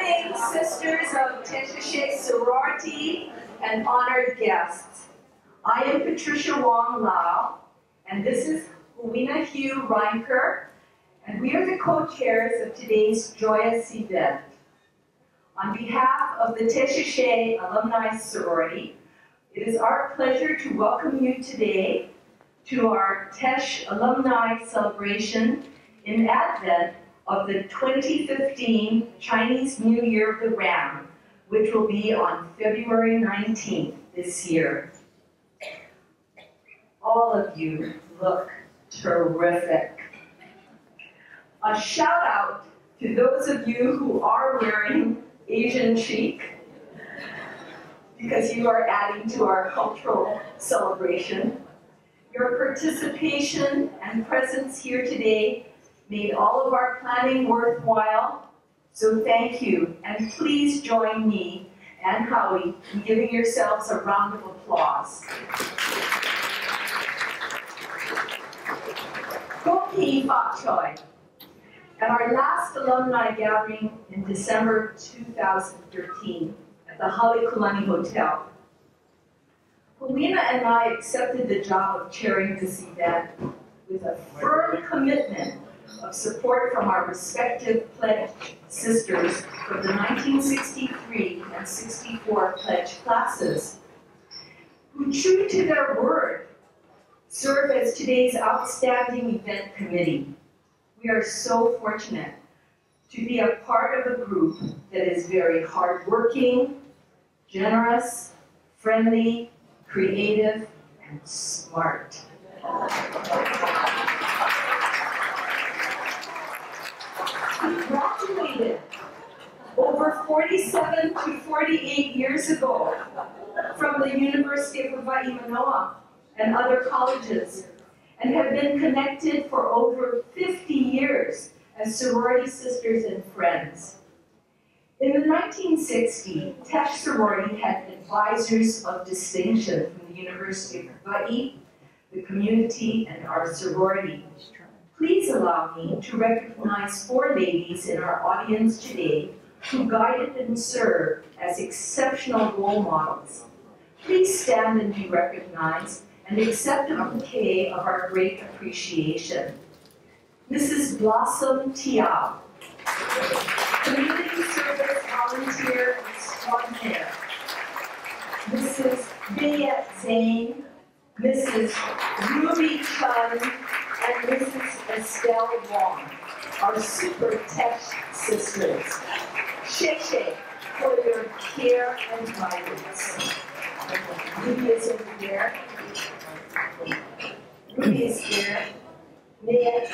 morning, sisters of TESH sorority and honored guests. I am Patricia Wong Lau, and this is Huina Hugh Reinker, and we are the co-chairs of today's joyous event. On behalf of the TESH Alumni Sorority, it is our pleasure to welcome you today to our TESH Alumni Celebration in Advent of the 2015 Chinese New Year of the Ram, which will be on February 19th this year. All of you look terrific. A shout out to those of you who are wearing Asian chic, because you are adding to our cultural celebration. Your participation and presence here today made all of our planning worthwhile, so thank you, and please join me and Howie in giving yourselves a round of applause. Koki Pak Choi. At our last alumni gathering in December 2013 at the Halekulani Hotel, Huina and I accepted the job of chairing this event with a firm commitment of support from our respective pledge sisters from the 1963 and 64 pledge classes, who, true to their word, serve as today's outstanding event committee. We are so fortunate to be a part of a group that is very hardworking, generous, friendly, creative, and smart. We graduated over 47 to 48 years ago from the University of Hawaii Manoa and other colleges, and have been connected for over 50 years as sorority sisters and friends. In the 1960s, TESH sorority had advisors of distinction from the University of Hawaii, the community, and our sorority. Please allow me to recognize 4 ladies in our audience today who guided and served as exceptional role models. Please stand and be recognized and accept a bouquet of our great appreciation. Mrs. Blossom Tiao, community service volunteer extraordinaire. Mrs. Bayet Zane, Mrs. Ruby Chun, and Mrs. Estelle Wong, our super TESH sisters. Sheshe for your care and guidance. Ruby is over there. Ruby is here. Mia.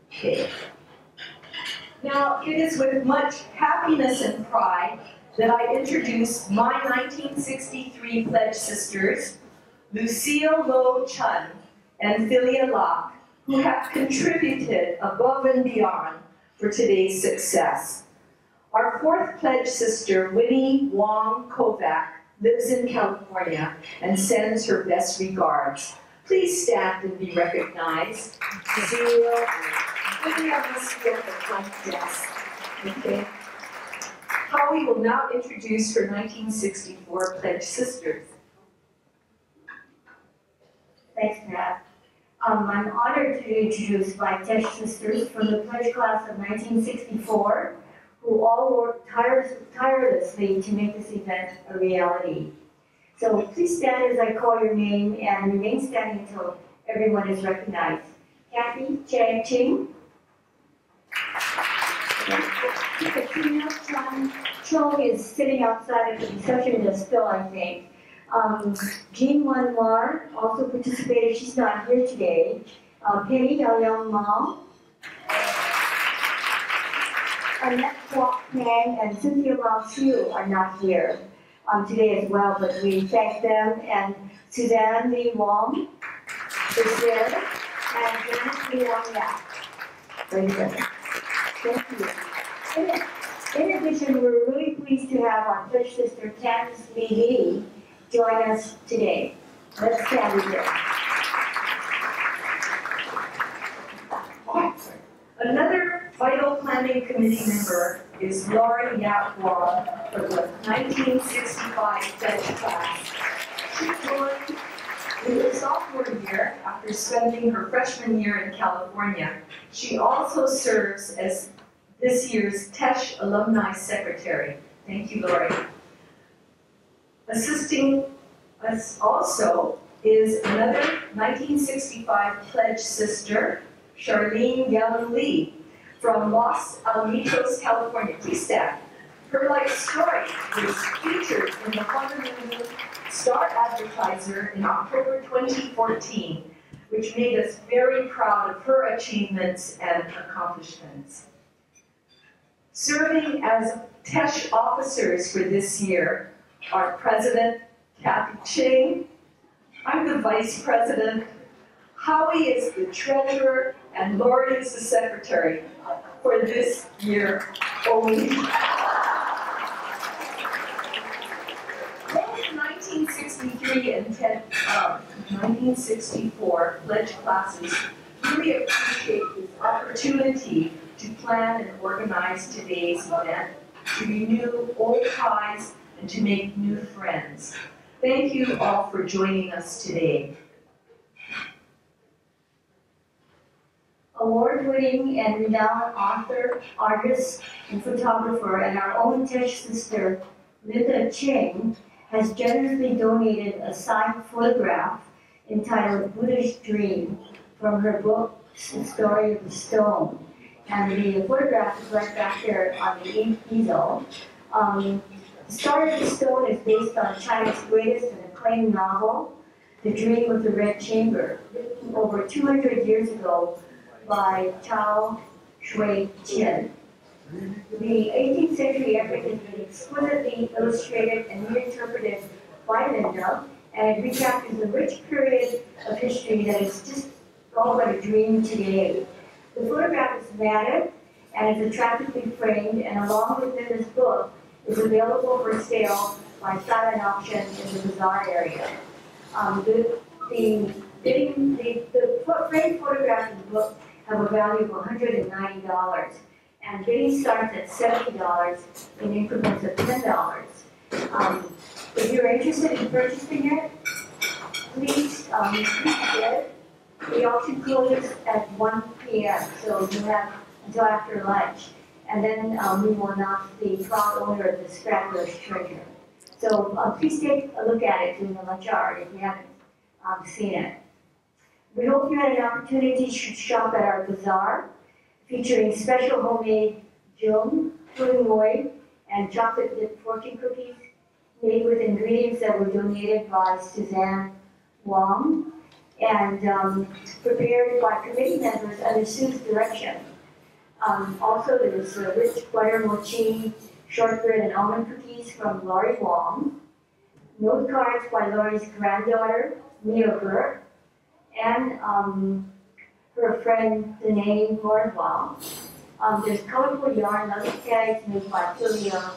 Okay. Now, it is with much happiness and pride that I introduce my 1963 pledge sisters, Lucille Lo Chun and Philia Locke, who have contributed above and beyond for today's success. Our 4th pledge sister, Winnie Wong Kovac, lives in California and sends her best regards. Please stand and be recognized. Zero. Many of us go at the front desk. Okay. Howie will now introduce her 1964 pledge sisters. Thanks, Pat. I'm honored to introduce my TESH sisters from the pledge class of 1964, who all worked tirelessly to make this event a reality. So please stand as I call your name and remain standing until everyone is recognized. Kathy Chang Ching. Katrina Chang Cho is sitting outside at the reception still, I think. Jean Wan Mar also participated. She's not here today. Penny Young Mom. Annette Kwok Pang and Cynthia Lao Siu are not here today as well, but we thank them. And Suzanne Lee Wong is there, and Janet Lee Wong Yap. Very good. Thank you. In addition, we're really pleased to have our pledge sister, Candice Lee, join us today. Let's stand here. Another vital planning committee member is Laurie Yap Wong for the 1965 TESH class. She joined in her sophomore year after spending her freshman year in California. She also serves as this year's TESH Alumni Secretary. Thank you, Laurie. Assisting us also is another 1965 pledge sister, Charlene Young Lee, from Los Alamitos, California. Please stand. Her life story was featured in the Honolulu Star Advertiser in October 2014, which made us very proud of her achievements and accomplishments. Serving as TESH officers for this year are President Kathy Ching, I'm the Vice President, Howie is the Treasurer, and Laurie is the Secretary for this year only. Both 1963 and 1964 pledge classes really appreciate this opportunity to plan and organize today's event, to renew old ties, and to make new friends. Thank you all for joining us today. Award-winning and renowned author, artist, and photographer, and our own TESH sister, Linda Ching, has generously donated a signed photograph entitled Buddha's Dream from her book, The Story of the Stone. And the photograph is right back there on the easel. The Story of the Stone is based on China's greatest and acclaimed novel, The Dream of the Red Chamber, written over 200 years ago by Chao Shui-qian. The 18th century epic has been exquisitely illustrated and reinterpreted by Linda, and it recaptures a rich period of history that is just all but a dream today. The photograph is matted and is attractively framed, and along with Linda's book, is available for sale by silent auction in the bazaar area. The framed photograph and the book have a value of $190, and bidding starts at $70 in increments of $10. If you're interested in purchasing it, please bid. The auction closes at 1 p.m., so you have until after lunch. And then we will announce the proud owner of the scrappler's treasure. So please take a look at it during the lunch hour if you haven't seen it. We hope you had an opportunity to shop at our bazaar, featuring special homemade Chun, and chocolate-dipped fortune cookies made with ingredients that were donated by Suzanne Wong and prepared by committee members under Sue's direction. Also, there was rich butter mochi, shortbread, and almond cookies from Laurie Wong, note cards by Laurie's granddaughter, Mia Burke, and her friend, Danae Mordwell. There's colorful yarn luggage tags made by Julia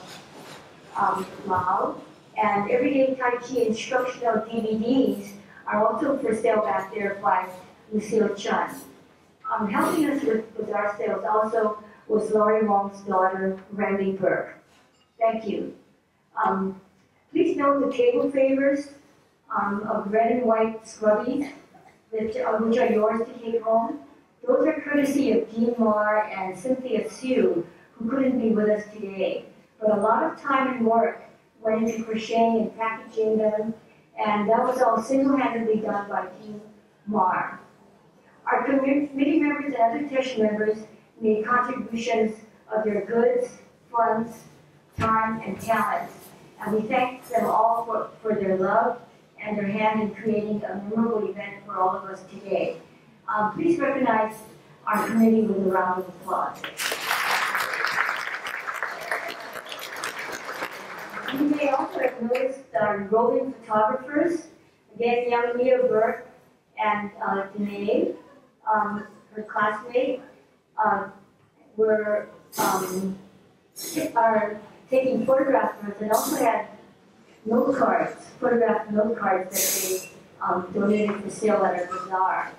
Lau, and Everyday Tai Chi instructional DVDs are also for sale back there by Lucille Chun. Helping us with bazaar sales also was Laurie Wong's daughter, Randy Burke. Thank you. Please note the table favors of red and white scrubbies, which are yours to take home. Those are courtesy of Jean Marr and Cynthia Sue, who couldn't be with us today. But a lot of time and work went into crocheting and packaging them, and that was all single-handedly done by Jean Marr. Our committee members and other TESH members made contributions of their goods, funds, time, and talents, and we thank them all for their love and their hand in creating a memorable event for all of us today. Please recognize our committee with a round of applause. You may also have noticed our roving photographers, again, young Mia Burke and Danae, her classmate, are taking photographs of us, and also had note cards, photographed note cards that they donated for sale at our bazaar.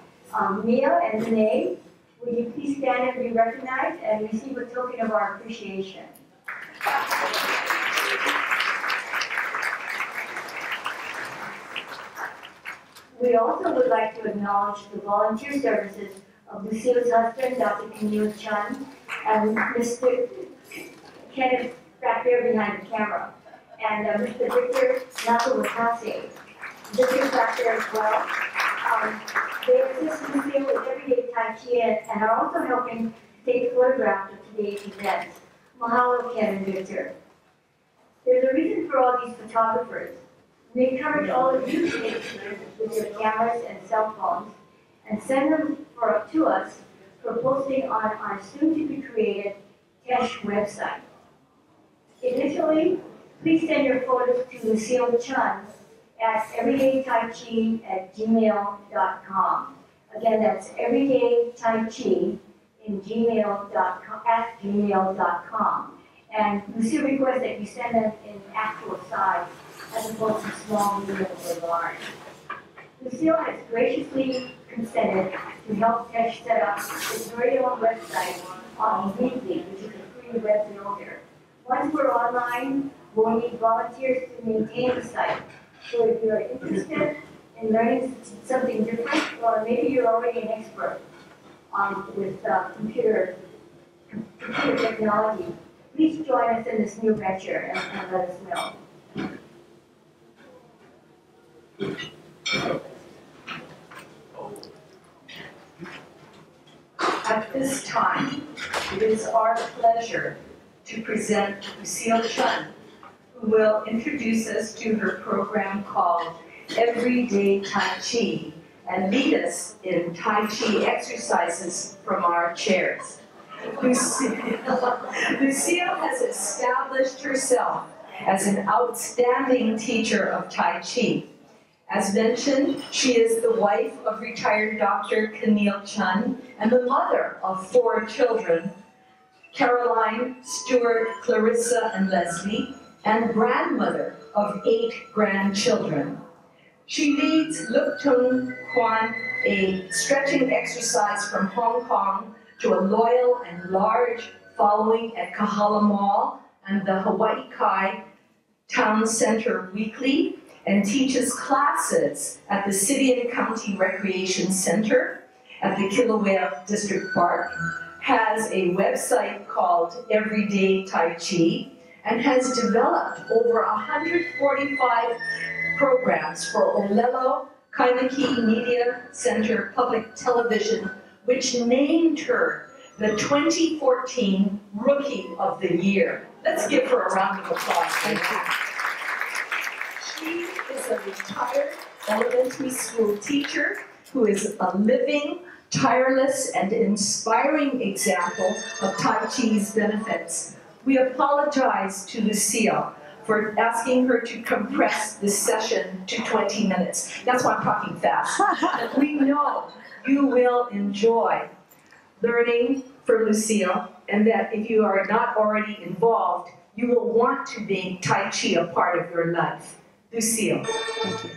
Mia and Danae, would you please stand and be recognized and receive a token of our appreciation? We also would like to acknowledge the volunteer services of Lucille's husband, Dr. Camille Chun, and Mr. Kenneth back there behind the camera, and Mr. Victor Nakawatase. Victor's back there as well. They assist Lucille with everyday Tai Chi and are also helping take photographs of today's event. Mahalo, Ken and Victor. There's a reason for all these photographers. We encourage all of you to take pictures with your cameras and cell phones and send them to us for posting on our soon-to-be-created TESH website. Initially, please send your photos to Lucille Chun at everydaytaichi@gmail.com. Again, that's everydaytaichi at gmail.com. And Lucille requests that you send them in actual size as opposed to small, medium, or large. Lucille has graciously consented to help TESH set up its very own website on Weekly, which is a free web builder. Once we're online, we'll need volunteers to maintain the site. So if you're interested in learning something different, or maybe you're already an expert with computer technology, please join us in this new venture and let us know. At this time, it is our pleasure to present Lucille Chun, who will introduce us to her program called Everyday Tai Chi and lead us in Tai Chi exercises from our chairs. Lucille has established herself as an outstanding teacher of Tai Chi. As mentioned, she is the wife of retired Dr. Camille Chun and the mother of 4 children, Caroline, Stuart, Clarissa, and Leslie, and grandmother of 8 grandchildren. She leads Luk Tung Kwan, a stretching exercise from Hong Kong, to a loyal and large following at Kahala Mall and the Hawaii Kai Town Center weekly, and teaches classes at the City and County Recreation Center at the Kilauea District Park, has a website called Everyday Tai Chi, and has developed over 145 programs for Olelo Kainaki Media Center Public Television, which named her the 2014 Rookie of the Year. Let's give her a round of applause. Thank you. She is a retired elementary school teacher who is a living, tireless, and inspiring example of Tai Chi's benefits. We apologize to Lucille for asking her to compress this session to 20 minutes. That's why I'm talking fast. We know you will enjoy learning from Lucille, and that if you are not already involved, you will want to make Tai Chi a part of your life. Lucille. Thank you.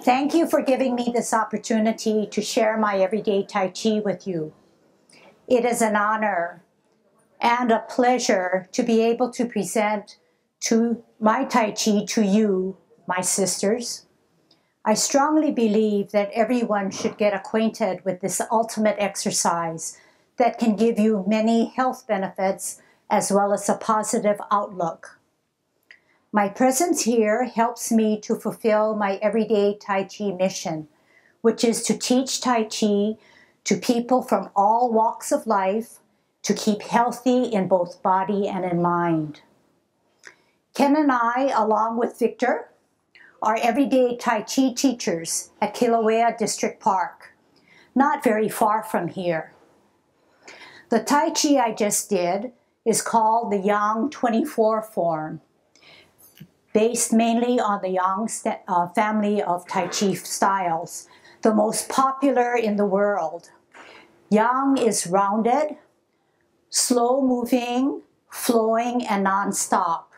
Thank you for giving me this opportunity to share my everyday Tai Chi with you. It is an honor and a pleasure to be able to present my Tai Chi to you, my sisters. I strongly believe that everyone should get acquainted with this ultimate exercise that can give you many health benefits as well as a positive outlook. My presence here helps me to fulfill my everyday Tai Chi mission, which is to teach Tai Chi to people from all walks of life to keep healthy in both body and in mind. Ken and I, along with Victor, are everyday Tai Chi teachers at Kilauea District Park, not very far from here. The Tai Chi I just did is called the Yang 24 form, based mainly on the Yang family of Tai Chi styles, the most popular in the world. Yang is rounded, slow-moving, flowing, and non-stop.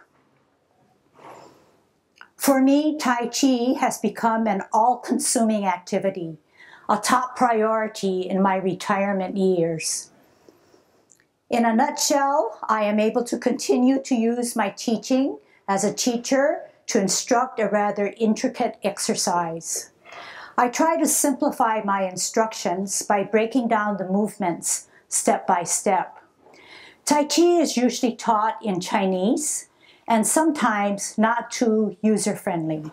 For me, Tai Chi has become an all-consuming activity, a top priority in my retirement years. In a nutshell, I am able to continue to use my teaching as a teacher to instruct a rather intricate exercise. I try to simplify my instructions by breaking down the movements step by step. Tai Chi is usually taught in Chinese and sometimes not too user-friendly.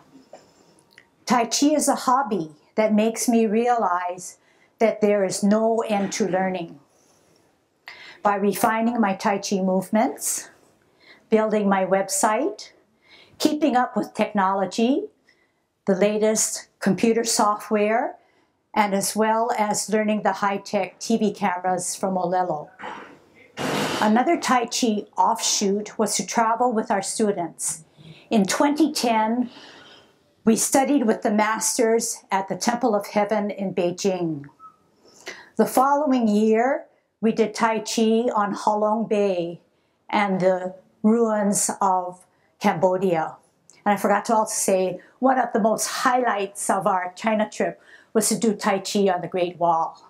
Tai Chi is a hobby that makes me realize that there is no end to learning. By refining my Tai Chi movements, building my website, keeping up with technology, the latest computer software, and as well as learning the high-tech TV cameras from Olelo. Another Tai Chi offshoot was to travel with our students. In 2010, we studied with the masters at the Temple of Heaven in Beijing. The following year, we did Tai Chi on Halong Bay and the ruins of Cambodia. And I forgot to also say, one of the most highlights of our China trip was to do Tai Chi on the Great Wall.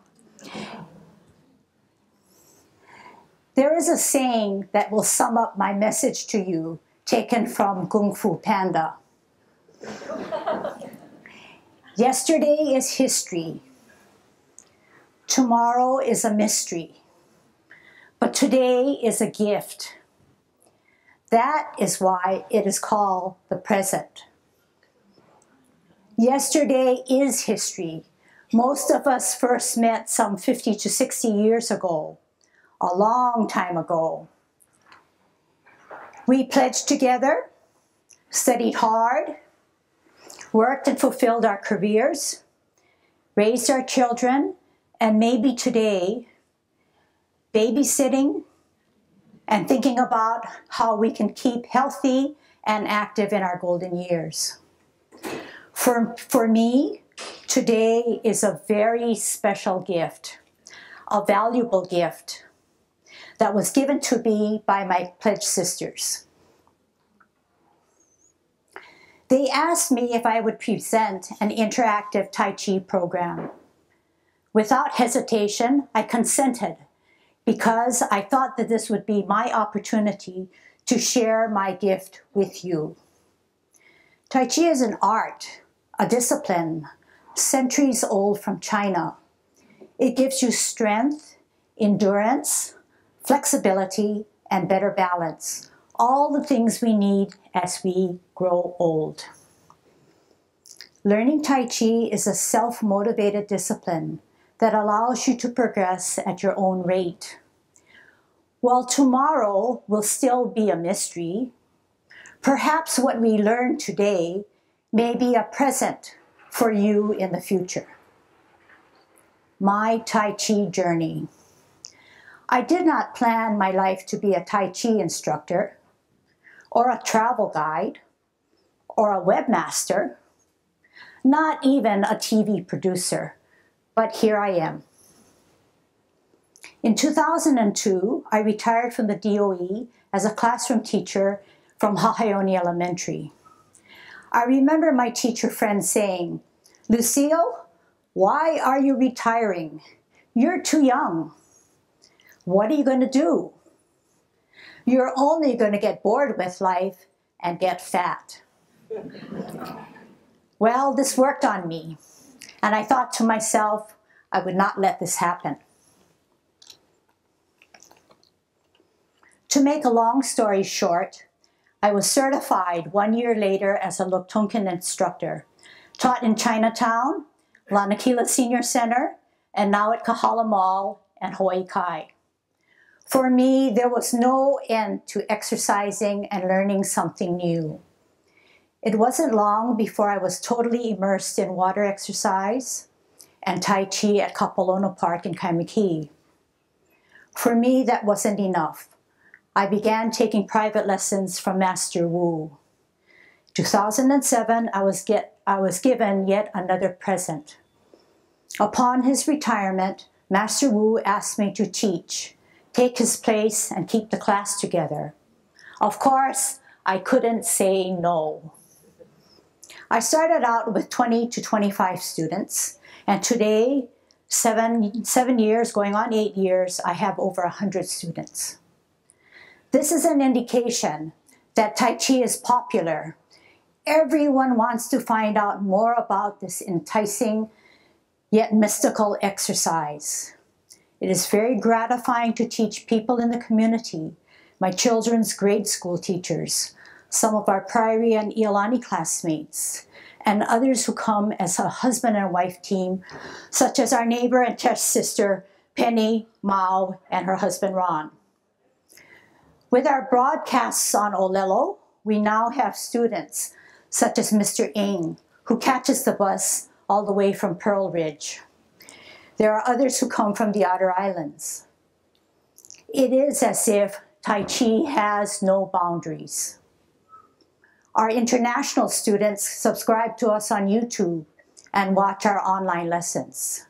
There is a saying that will sum up my message to you, taken from Kung Fu Panda. Yesterday is history. Tomorrow is a mystery. But today is a gift. That is why it is called the present. Yesterday is history. Most of us first met some 50 to 60 years ago, a long time ago. We pledged together, studied hard, worked and fulfilled our careers, raised our children, and maybe today, babysitting and thinking about how we can keep healthy and active in our golden years. For me, today is a very special gift, a valuable gift that was given to me by my pledge sisters. They asked me if I would present an interactive Tai Chi program. Without hesitation, I consented because I thought that this would be my opportunity to share my gift with you. Tai Chi is an art, a discipline, centuries old from China. It gives you strength, endurance, flexibility, and better balance, all the things we need as we grow old. Learning Tai Chi is a self-motivated discipline that allows you to progress at your own rate. While tomorrow will still be a mystery, perhaps what we learn today may be a present for you in the future. My Tai Chi journey. I did not plan my life to be a Tai Chi instructor, or a travel guide, or a webmaster, not even a TV producer, but here I am. In 2002, I retired from the DOE as a classroom teacher from Hahaioni Elementary. I remember my teacher friend saying, Lucille, why are you retiring? You're too young. What are you going to do? You're only going to get bored with life and get fat. Well, this worked on me, and I thought to myself, I would not let this happen. To make a long story short, I was certified 1 year later as a Luktonkin instructor, taught in Chinatown, Lanakila Senior Center, and now at Kahala Mall and Hawaii Kai. For me, there was no end to exercising and learning something new. It wasn't long before I was totally immersed in water exercise and Tai Chi at Kapolono Park in Kaimuki. For me, that wasn't enough. I began taking private lessons from Master Wu. 2007, I was given yet another present. Upon his retirement, Master Wu asked me to teach, take his place, and keep the class together. Of course, I couldn't say no. I started out with 20 to 25 students, and today, seven years, going on 8 years, I have over 100 students. This is an indication that Tai Chi is popular. Everyone wants to find out more about this enticing yet mystical exercise. It is very gratifying to teach people in the community, my children's grade school teachers, some of our Prairie and Iolani classmates, and others who come as a husband and wife team, such as our neighbor and TESH sister, Penny, Mao, and her husband, Ron. With our broadcasts on Olelo, we now have students such as Mr. Ng, who catches the bus all the way from Pearl Ridge. There are others who come from the outer islands. It is as if Tai Chi has no boundaries. Our international students subscribe to us on YouTube and watch our online lessons.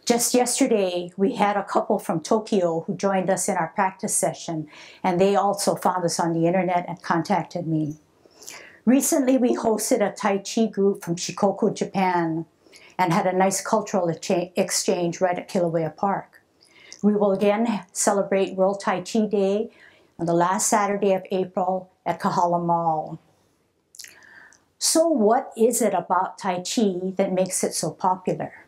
Just yesterday, we had a couple from Tokyo who joined us in our practice session, and they also found us on the internet and contacted me. Recently, we hosted a Tai Chi group from Shikoku, Japan, and had a nice cultural exchange right at Kilauea Park. We will again celebrate World Tai Chi Day on the last Saturday of April at Kahala Mall. So what is it about Tai Chi that makes it so popular?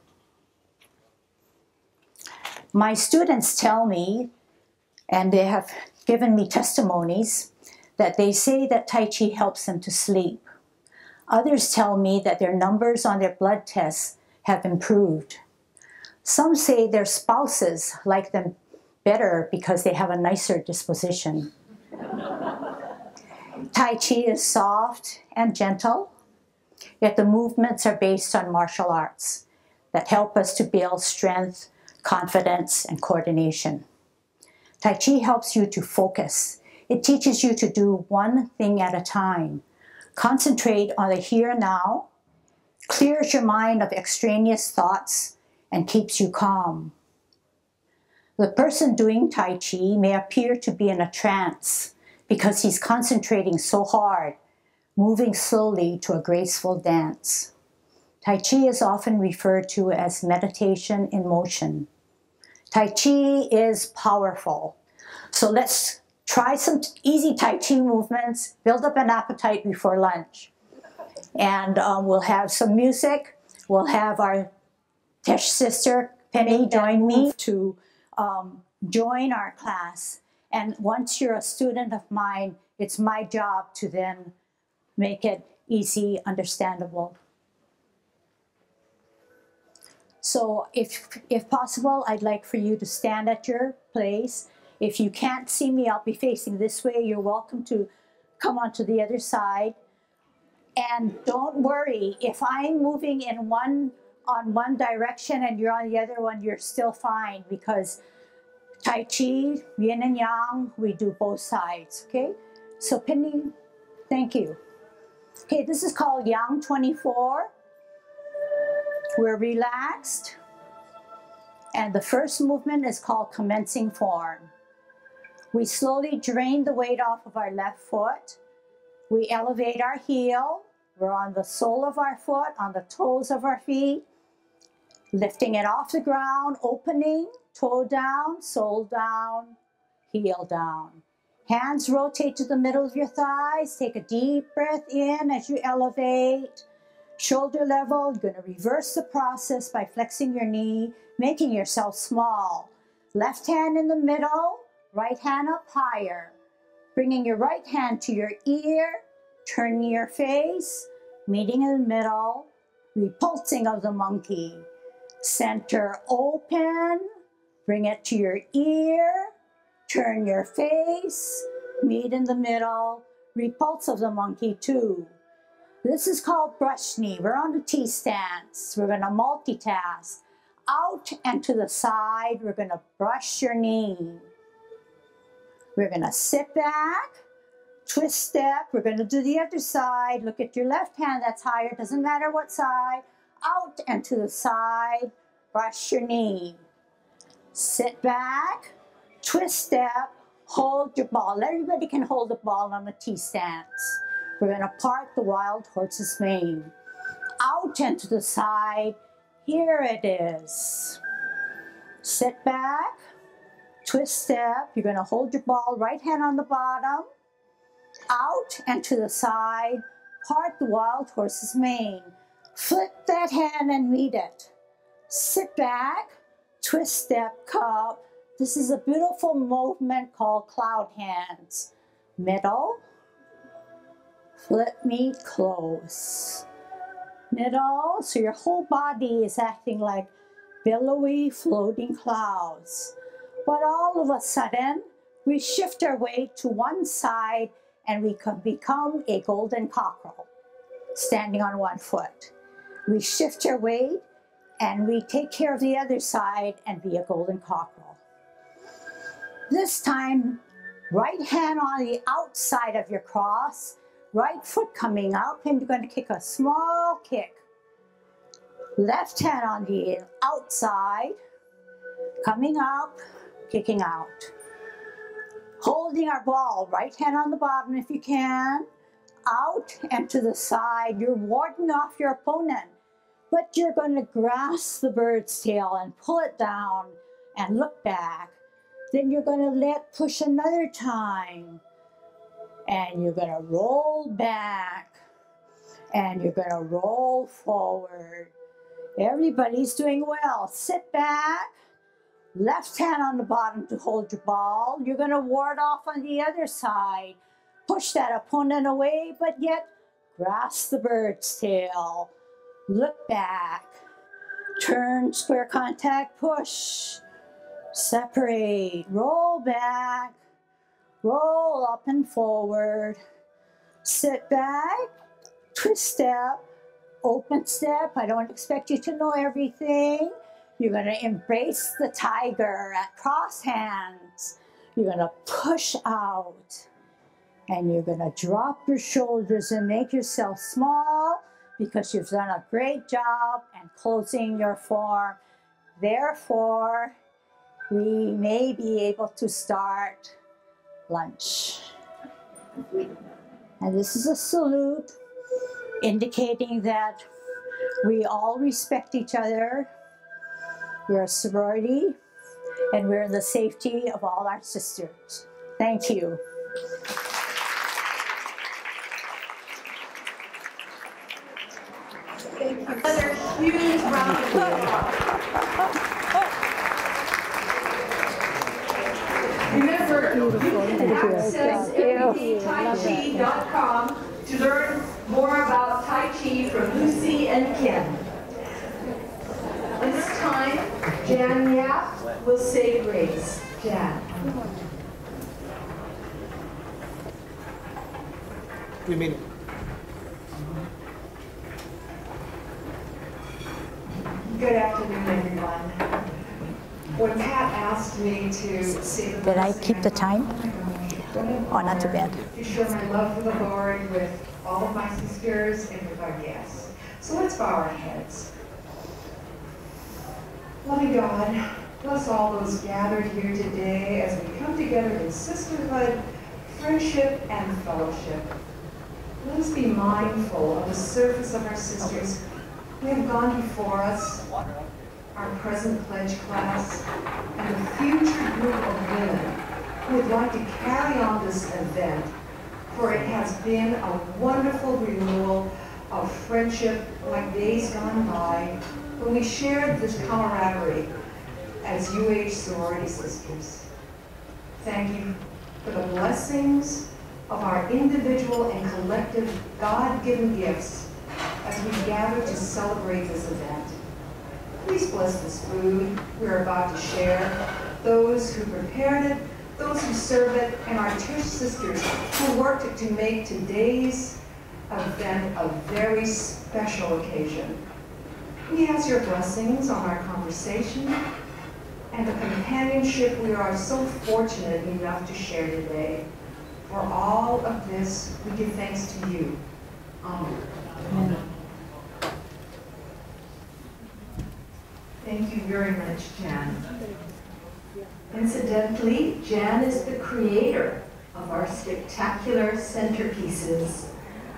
My students tell me, and they have given me testimonies, that they say that Tai Chi helps them to sleep. Others tell me that their numbers on their blood tests have improved. Some say their spouses like them better because they have a nicer disposition. Tai Chi is soft and gentle, yet the movements are based on martial arts that help us to build strength, confidence, and coordination. Tai Chi helps you to focus. It teaches you to do one thing at a time. Concentrate on the here and now, clears your mind of extraneous thoughts, and keeps you calm. The person doing Tai Chi may appear to be in a trance because he's concentrating so hard, moving slowly to a graceful dance. Tai Chi is often referred to as meditation in motion. Tai Chi is powerful. So let's try some easy Tai Chi movements, build up an appetite before lunch. And we'll have some music. We'll have our TESH sister, Penny, join me to join our class. And once you're a student of mine, it's my job to then make it easy, understandable. So if possible, I'd like for you to stand at your place. If you can't see me, I'll be facing this way. You're welcome to come onto the other side. And don't worry, if I'm moving in on one direction and you're on the other one, you're still fine, because Tai Chi, yin and yang, we do both sides, okay? So Penny, thank you. Okay, this is called Yang 24. We're relaxed. And the first movement is called commencing form. We slowly drain the weight off of our left foot. We elevate our heel, We're on the sole of our foot, on the toes of our feet, lifting it off the ground, opening, toe down, sole down, heel down. Hands rotate to the middle of your thighs. Take a deep breath in as you elevate. Shoulder level, you're going to reverse the process by flexing your knee, making yourself small. Left hand in the middle, right hand up higher. Bringing your right hand to your ear, turning your face, meeting in the middle, repulsing of the monkey. Center open, bring it to your ear, turn your face, meet in the middle, repulse of the monkey 2. This is called brush knee. We're on the T stance. We're going to multitask. Out and to the side, we're going to brush your knee. We're going to sit back, twist step. We're going to do the other side. Look at your left hand, that's higher, doesn't matter what side. Out and to the side, brush your knee. Sit back, twist step, hold your ball. Everybody can hold the ball on the T stance. We're going to part the wild horse's mane. Out and to the side, here it is. Sit back, twist step. You're going to hold your ball, right hand on the bottom. Out and to the side, part the wild horse's mane. Flip that hand and meet it. Sit back, twist step, cup. This is a beautiful movement called cloud hands. Middle, flip, meet, close. Middle, so your whole body is acting like billowy floating clouds. But all of a sudden, we shift our weight to one side and we can become a golden cockerel, standing on one foot. We shift our weight and we take care of the other side and be a golden cockerel. This time, right hand on the outside of your cross, right foot coming up, and you're going to kick a small kick. Left hand on the outside, coming up, kicking out. Holding our ball, right hand on the bottom if you can, out and to the side. You're warding off your opponent, but you're going to grasp the bird's tail and pull it down and look back. Then you're going to push another time, and you're going to roll back, and you're going to roll forward. Everybody's doing well. Sit back, left hand on the bottom to hold your ball. You're going to ward off on the other side. Push that opponent away, but yet grasp the bird's tail. Look back, turn, square contact, push, separate, roll back, roll up and forward, sit back, twist step, open step. I don't expect you to know everything. You're going to embrace the tiger at cross hands. You're going to push out, and you're going to drop your shoulders and make yourself small, because you've done a great job and closing your form. Therefore, we may be able to start lunch. And this is a salute indicating that we all respect each other. We're a sorority, and we're in the safety of all our sisters. Thank you. Thank you. Another huge round of applause. Remember, you can access everydaytaichi.com to learn more about Tai Chi from Lucy and Ken. This time, Jan Yap will say grace. Jan. We mean. Good afternoon, everyone. When Pat asked me to say the Did I keep the time? Oh, not too bad. to share my love for the Lord with all of my sisters and with our guests. So let's bow our heads. Loving God, bless all those gathered here today as we come together in sisterhood, friendship, and fellowship. Let us be mindful of the service of our sisters who have gone before us, our present pledge class, and the future group of women who would like to carry on this event, for it has been a wonderful renewal of friendship like days gone by when we shared this camaraderie as UH sorority sisters. Thank you for the blessings of our individual and collective God-given gifts as we gather to celebrate this event. Please bless this food we're about to share, those who prepared it, those who serve it, and our TESH sisters who worked to make today's event a very special occasion. We ask your blessings on our conversation and the companionship we are so fortunate enough to share today. For all of this, we give thanks to you. Amen. Amen. Thank you very much, Jan. Incidentally, Jan is the creator of our spectacular centerpieces,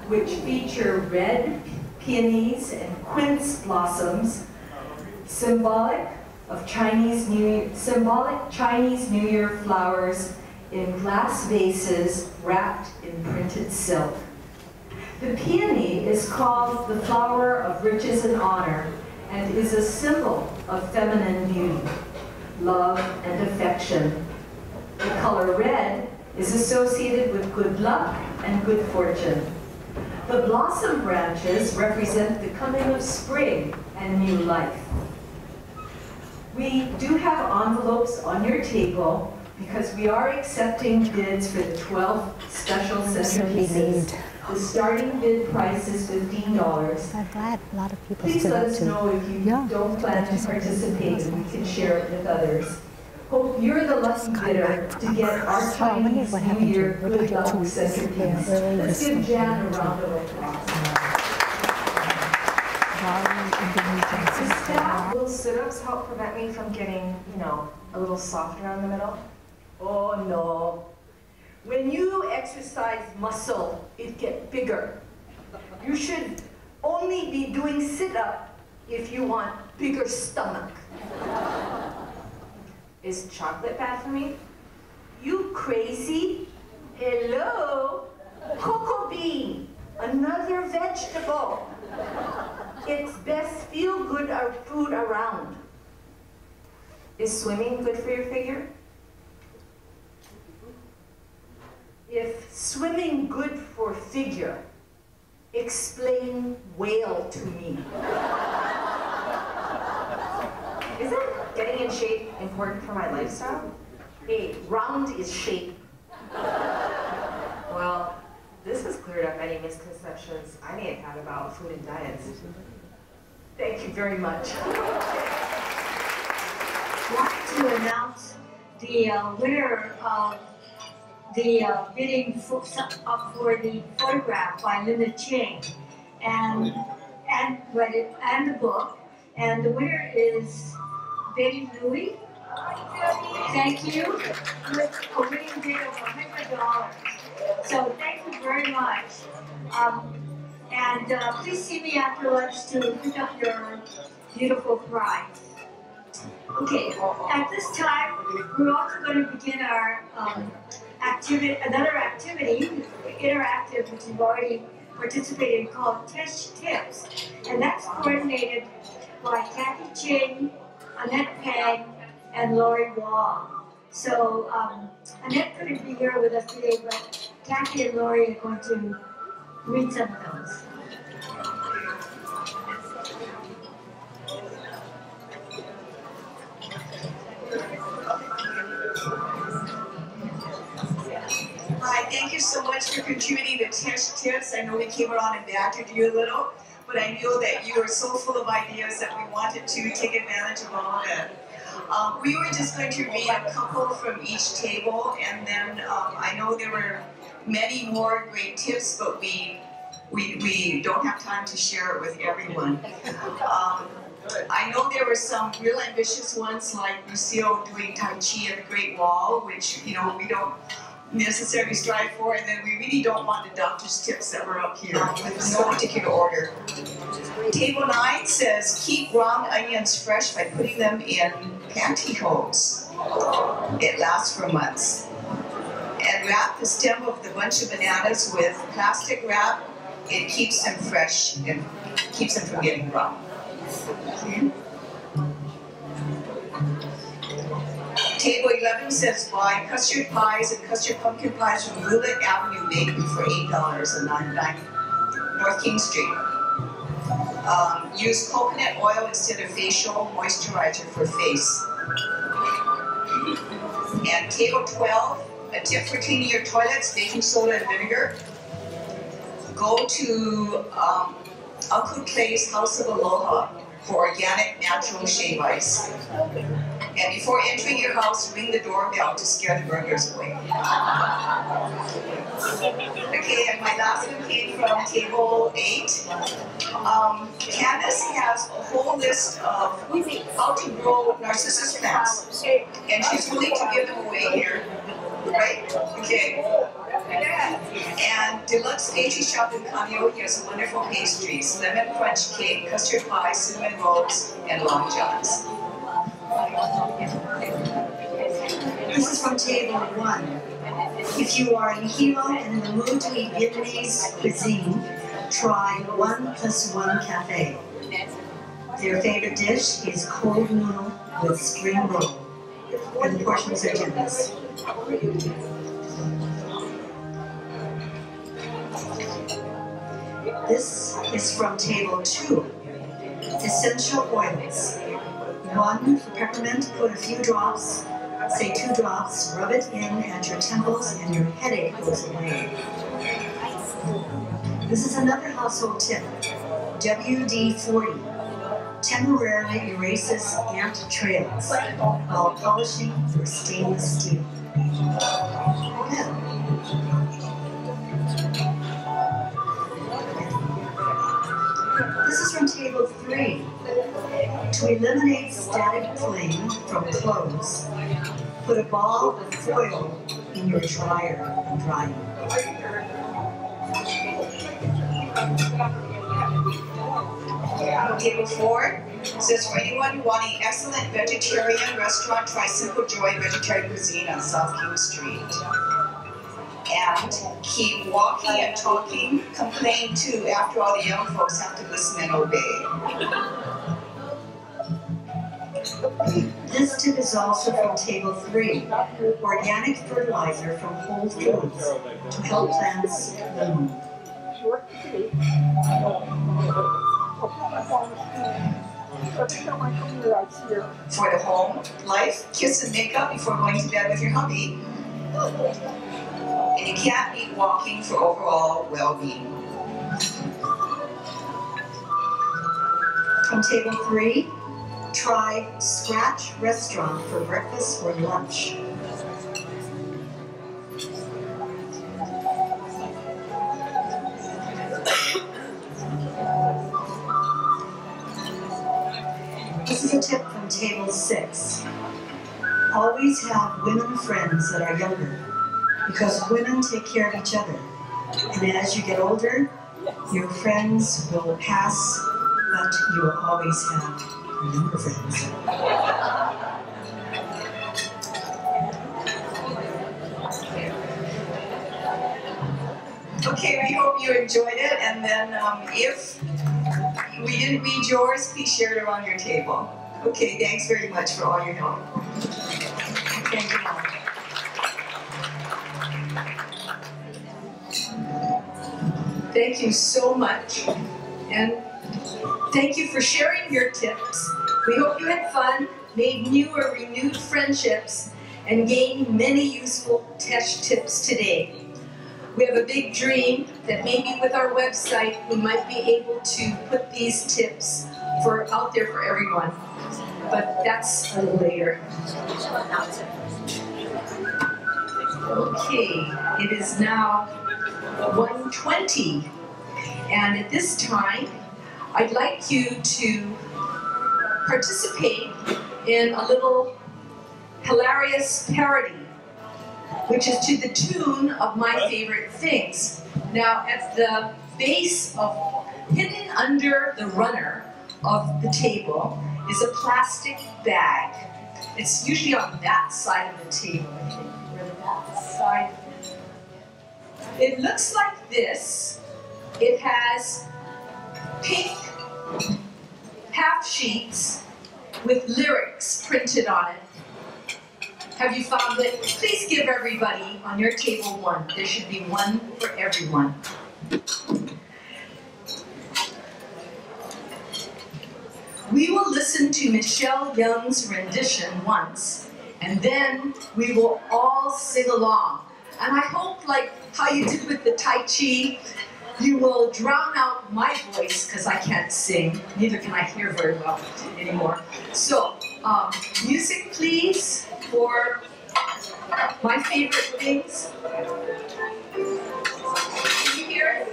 which feature red peonies and quince blossoms, symbolic Chinese New Year flowers in glass vases wrapped in printed silk. The peony is called the flower of riches and honor and is a symbol of feminine beauty, love, and affection. The color red is associated with good luck and good fortune. The blossom branches represent the coming of spring and new life. We do have envelopes on your table because we are accepting bids for the 12 special centerpieces. The starting bid price is $15. I'm glad a lot of people Please stood let up us to know if you don't plan to participate and we can share it with others. Hope you're the lucky bidder to get our Chinese New Year Good Luck centerpiece. Let's give Jan a round of applause. The staff little sit-ups help prevent me from getting, a little softer on the middle. Oh no. When you exercise muscle, it gets bigger. You should only be doing sit-up if you want bigger stomach. Is chocolate bad for me? You crazy? Hello? Cocoa bean, another vegetable. It's best feel-good food around. Is swimming good for your figure? If swimming good for figure, explain whale to me. Isn't getting in shape important for my lifestyle? Hey, round is shape. Well, this has cleared up any misconceptions I may have had about food and diets. Thank you very much. I'd like to announce the winner of the bidding for the photograph by Linda Ching and the book. And the winner is Betty Louie. Thank you. With a winning bid of $100. So thank you very much. And please see me after lunch to pick up your beautiful prize. Okay, at this time, we're also going to begin our another activity, interactive, which we've already participated in, called TESH Tips. And that's coordinated by Kathy Ching, Annette Pang, and Lori Wong. So Annette couldn't be here with us today, but Kathy and Lori are going to read some of those. Hi, thank you so much for contributing to TESH Tips. I know we came around and badgered you a little, but I know that you are so full of ideas that we wanted to take advantage of all of it. We were just going to read a couple from each table, and then I know there were many more great tips, but we don't have time to share it with everyone. I know there were some real ambitious ones, like Lucille doing Tai Chi at the Great Wall, which, we don't necessarily strive for, and then we really don't want the doctor's tips that were up here with no particular order. Table 9 says keep ground onions fresh by putting them in pantyhose. It lasts for months. And wrap the stem of the bunch of bananas with plastic wrap. It keeps them fresh and keeps them from getting rough. Okay. Table 11 says buy custard pies and custard pumpkin pies from Roulette Avenue Bakery for $8 on 99 North King Street. Use coconut oil instead of facial moisturizer for face. And table 12, a tip for cleaning your toilets, baking soda and vinegar. Go to Uncle Clay's House of Aloha for organic natural shave ice. And before entering your house, ring the doorbell to scare the burglars away. Okay, and my last one came from table 8. Candace has a whole list of how to grow narcissus plants. And she's willing to give them away here. Right? Okay. And Deluxe Pastry Shop in Kaneohe has wonderful pastries, lemon crunch cake, custard pie, cinnamon rolls, and long johns. This is from table 1. If you are in Hilo and in the mood to eat Vietnamese cuisine, try 1+1 Cafe. Their favorite dish is cold noodle with spring roll, and the portions are generous. This is from table 2. Essential oils. 1 for peppermint, put a few drops, say 2 drops, rub it in at your temples and your headache goes away. This is another household tip. WD-40 temporarily erases ant trails while polishing your stainless steel. Yeah. This is from table 3. To eliminate static flame from clothes, put a ball of foil in your dryer and dry it. Table 4 says for anyone wanting excellent vegetarian restaurant, try Simple Joy Vegetarian Cuisine on South King Street. And keep walking and talking, complain too, after all the young folks have to listen and obey. This tip is also from table 3, organic fertilizer from Whole Foods to help plants bloom. For the home life, kiss and make up before going to bed with your hubby. And you can't beat walking for overall well-being. From table 3, try Scratch Restaurant for breakfast or lunch. This is a tip from table 6. Always have women friends that are younger, because women take care of each other. And as you get older, your friends will pass, but you will always have younger friends. Okay, we hope you enjoyed it, and then if we didn't read yours, please share it around your table. Okay, thanks very much for all your help. Thank you, Mom. Thank you so much, and thank you for sharing your tips. We hope you had fun, made new or renewed friendships, and gained many useful TESH tips today. We have a big dream that maybe with our website we might be able to put these tips out there for everyone, but that's a little later. Okay, it is now 1:20, and at this time I'd like you to participate in a little hilarious parody which is to the tune of My Favorite Things. Now, at the base of, hidden under the runner of the table is a plastic bag. It's usually on that side of the table, I think, or that side. It looks like this. It has pink half sheets with lyrics printed on it. Have you found it? Please give everybody on your table one. There should be one for everyone. We will listen to Michelle Young's rendition once, and then we will all sing along. And I hope, like how you did with the Tai Chi, you will drown out my voice, because I can't sing. Neither can I hear very well anymore. So, music please for My Favorite Things. Can you hear it?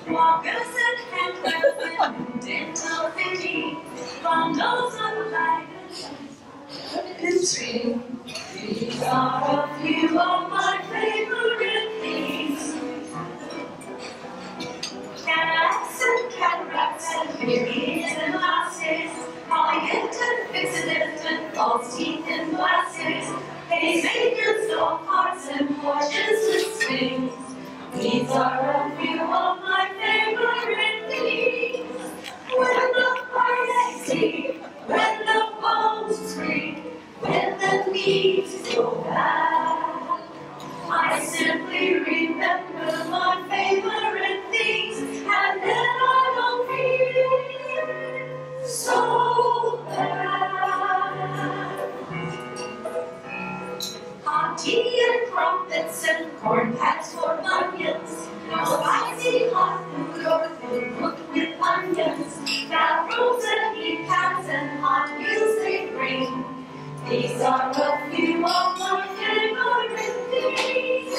Walkers and handlers and dental hygiene, bundles of lighters and string. These are a few of my favorite things. Cataracts and cataracts and periods and lasses, polyent and fixative and false teeth and glasses, pacemakers, dog hearts and porches with swings. These are a few of my favorite things. When the heartaches sleep, when the bones scream, when the knees go back, I simply remember my favorite things, and then I don't feel so bad. Hot tea and crumpets and corn packs for onions, spicy hot food or food cooked with onions, batthrooms and heat pads and hot meals they bring. These are a few of my favorite things.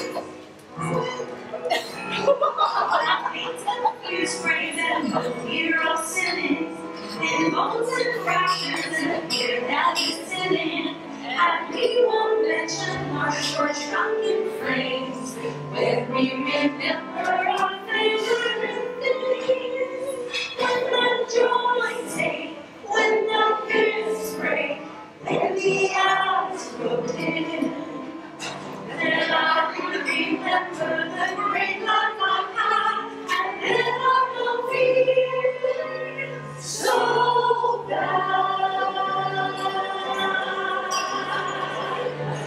Paints and fuse sprays and no fear of sinning, and bones and fractures and fear that is sinning. And we won't mention our short shrunken frames when we remember our favorite things. When the joints ache, when the ribs break, when the eyes look in, then I will remember the great life I had, and then I will feel so bad.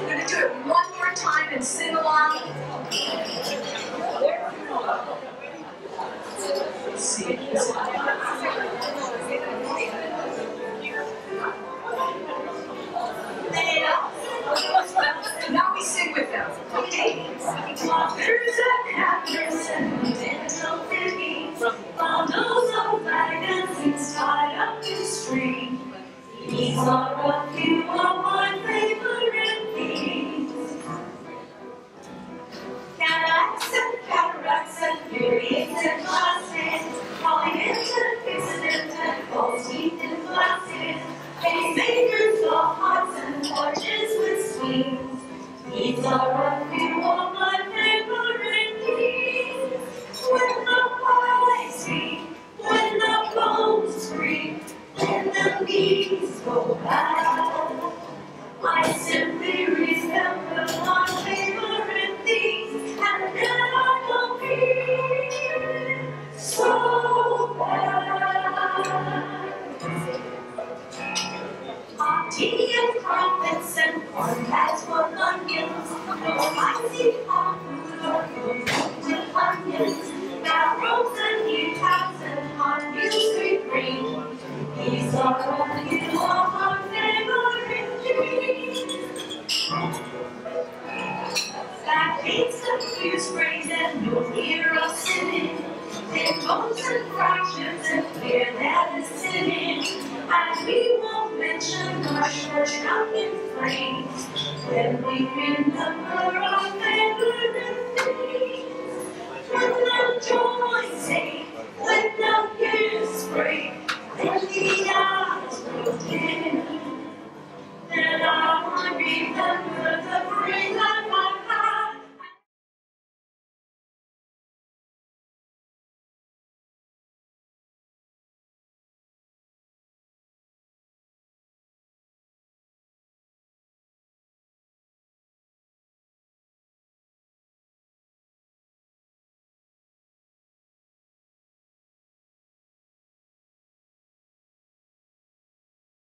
We're going to do it one more time and sing along. Let's see. Now we sing with them. Okay. Walkers and handlers and dental fittings, bundles of magazines tied up in string. These are a few of my favorite things. Cataracts and periods and glasses, polyent and fixative and false teeth and glasses, pacemakers, dog hearts and porches with swings. These are a few of my favorite things. When the heartaches speak, when the bones scream, when the knees go back, I simply remember my favorite things, and then I don't feel so bad. Hot tea and crumpets and corn packs for onions, spicy hot food or food cooked with onions, bathrobes and heat pads and hot meals we bring. These are a few of our favorite things. Back paints and fuse sprays and no fear of sinning, and bones and fractures and fear that is sinning. And we won't mention our short shrunken frames when we remember